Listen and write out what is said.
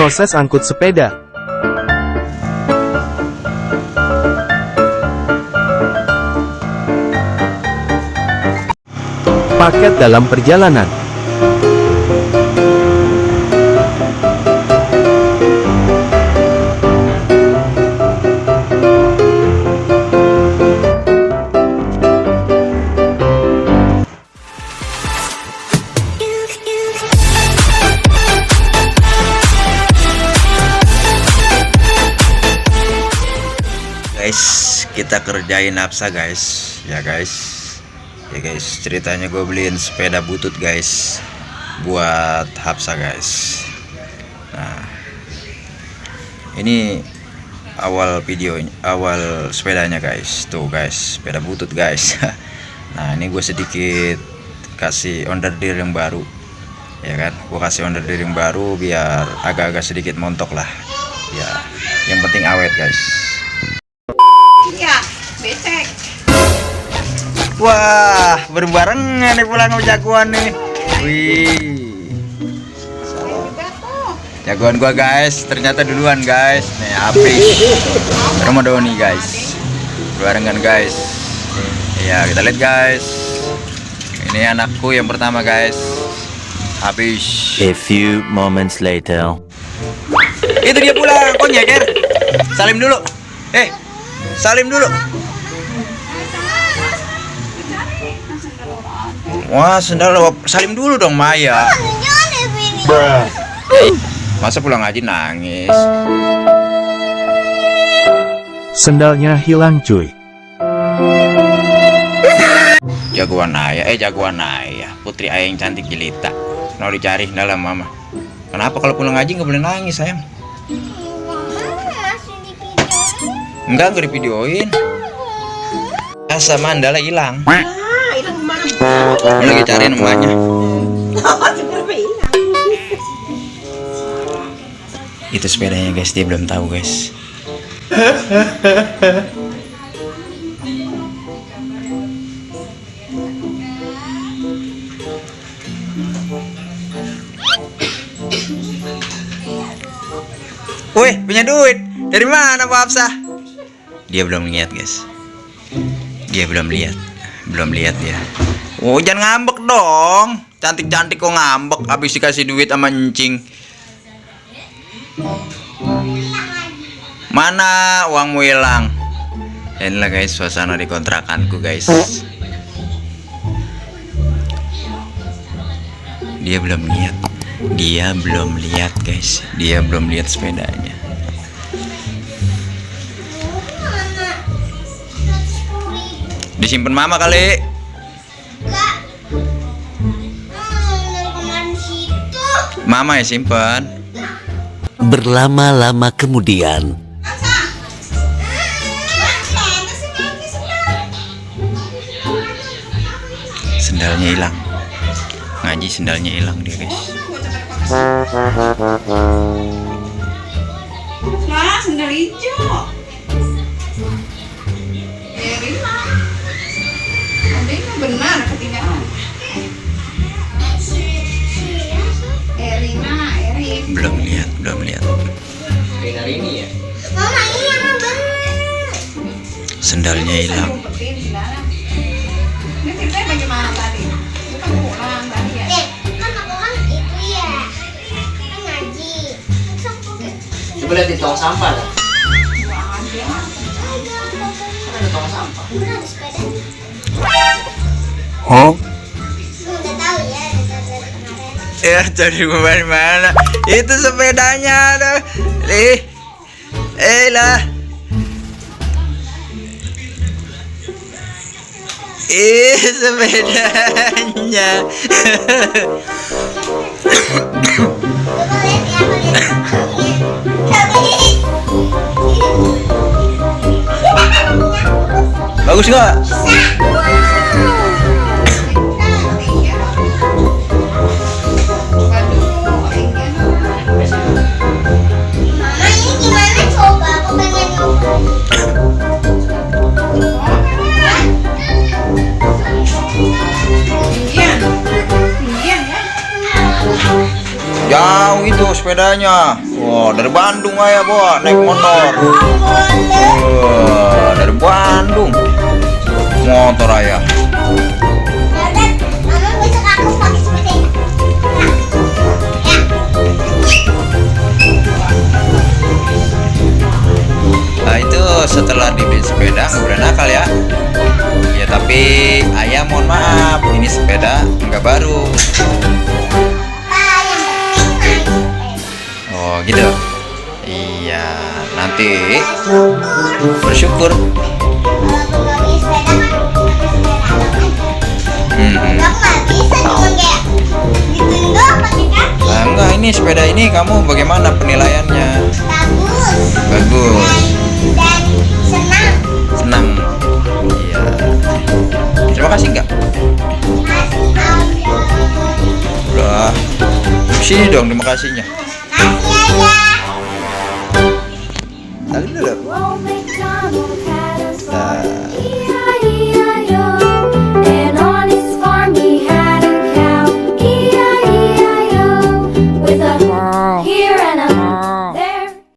Proses angkut sepeda. Paket dalam perjalanan. Guys, kita kerjain Hapsa guys. Ya guys, ceritanya gue beliin sepeda butut guys buat Hapsa guys. Nah, ini awal videonya, awal sepedanya guys. Tuh guys, sepeda butut guys. Nah, ini gue sedikit kasih onderdeer yang baru, ya kan? Gue kasih onderdeer yang baru biar agak-agak sedikit montok lah. Ya, yang penting awet guys. Iya, becek. Wah, berbarengan nih pulang sama jagoan nih. Wih, jagoan gua guys, ternyata duluan guys. Nih, habis Ramadhani guys, barengan guys. Ya, kita lihat guys. Ini anakku yang pertama guys. Habis. A few moments later. Itu dia pulang, kok nyeker? Salim dulu. Salim dulu. Wah, sendal salim dulu dong Maya. Masa pulang aja nangis? Sendalnya hilang cuy. Jagoan Ayah, putri ayah yang cantik jelita. Mau dicari dalam mama. Kenapa kalau pulang aja nggak boleh nangis sayang? Enggak divideoin. Sama Mandala hilang. Hilang kemana? Lagi cariin emaknya. Itu sepedanya guys, dia belum tahu guys. Wih, punya duit. Dari mana Pak Hapsah? Dia belum lihat guys. Dia belum lihat ya. Oh, jangan ngambek dong. Cantik-cantik kok ngambek habis dikasih duit sama encing. Mana uangmu hilang? Inilah guys suasana di kontrakanku guys. Dia belum lihat guys. Dia belum lihat sepedanya. Disimpan mama kali. Mama ya simpan. Berlama-lama kemudian. Sendalnya hilang. Ngaji sendalnya hilang dia guys. Nah, sendal hijau. Benar ketinggalan. Erin. Belum lihat. Ini ya. Mama iya benar. Sendalnya hilang. Ini ceritanya bagaimana tadi? Bukan pulang tadi ya. Kan aku kan itu ya. Kan ngaji. Coba lihat di tong sampah lah. Wah, dia. Kan ada tong sampah. Ada sepeda. Oh? Udah tahu ya, udah kemarin. Ya cari mana? Itu sepedanya ada. Lah. Sepedanya. Bagus nggak? Mama ini gimana coba? Aku pengen nyoba. Tinggian ya. Jauh itu tuh sepedanya. Wah, dari Bandung ayah bawa naik motor. Wah, dari Bandung. Motor ayah. Mama besok aku pakai sepeda. Nah itu setelah dibeli sepeda nggak boleh nakal ya. Ya tapi ayah mohon maaf, ini sepeda nggak baru. Oh gitu. Iya, nanti bersyukur. Kalau aku nggak punya sepeda kan aku nggak bisa cuma kayak gitu doang pakai kaki. Nah, enggak, ini sepeda ini kamu bagaimana penilaiannya? Bagus Bagus, dan senang. senang. Iya. Terima kasih enggak? Kasih Allah. Udah. Sini dong terima kasihnya. Kasih ayah. Tadi dulu. Nah.